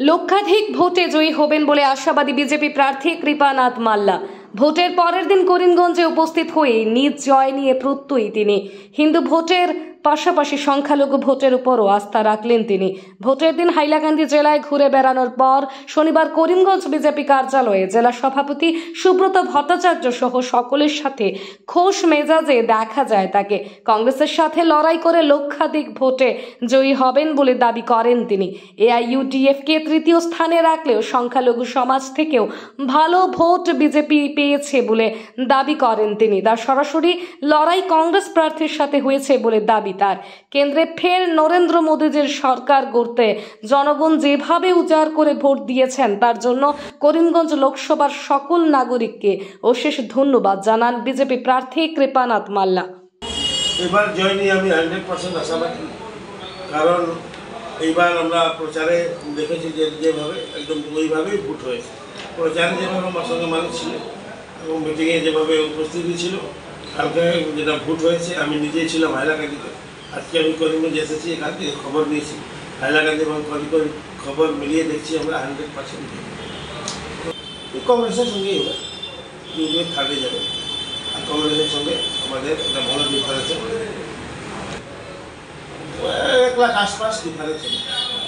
লক্ষাধিক ভোটে জয়ী হবেন বলে আশাবাদী বিজেপি প্রার্থী কৃপানাথ মাল্লা। ভোটের পরের দিন করিমগঞ্জে উপস্থিত হয়ে নিজ জয় নিয়ে প্রত্যয়ী তিনি। হিন্দু ভোটের পাশাপাশি সংখ্যালঘু ভোটের উপরও আস্থা রাখলেন তিনি। ভোটের দিন হাইলাকান্দি জেলায় ঘুরে বেড়ানোর পর শনিবার করিমগঞ্জ বিজেপি কার্যালয়ে জেলা সভাপতি সুব্রত ভট্টাচার্য সহ সকলের সাথে খোশ মেজাজে দেখা যায় তাকে। কংগ্রেসের সাথে লড়াই করে লক্ষাধিক ভোটে জয়ী হবেন বলে দাবি করেন তিনি। এআইইউডিএফকে তৃতীয় স্থানে রাখলেও সংখ্যালঘু সমাজ থেকেও ভালো ভোট বিজেপি পেয়েছে বলে দাবি করেন তিনি। তার সরাসরি লড়াই কংগ্রেস প্রার্থীর সাথে হয়েছে বলে দাবি তার। কেন্দ্রে ফের নরেন্দ্র মোদীজির সরকার গড়তে জনগণ যেভাবে উজাড় করে ভোট দিয়েছেন তার জন্য করিমগঞ্জ লোকসভার সকল নাগরিককে অশেষ ধন্যবাদ জানান বিজেপি প্রার্থী কৃপানাথ মাল্লা। এবার জয় নিয়ে আমি 100% আশাবাদী, কারণ এইবার আমরা প্রচারে দেখেছি যে যেভাবে একদম ওইভাবেই ভোট হয়েছে। প্রচারে যেভাবে আমার সঙ্গে মানুষ ছিল এবং মিটিংয়ে যেভাবে উপস্থিতি ছিল, কালকে যেটা ভোট হয়েছে আমি নিজেই ছিলাম হাইলাকান্দিতে। আজকে আমি করিমগঞ্জ এসেছি, এখান থেকে খবর নিয়েছি হাইলাকান্দি এবং করিমগঞ্জ খবর মিলিয়ে দেখছি আমরা 100% কংগ্রেসের সঙ্গেই হবে, ইউডিএফ থার্ডে যাবে আর কংগ্রেসের সঙ্গে আমাদের একটা ভালো ডিফারেন্স, 1 লাখ আশপাশ ডিফারেন্স।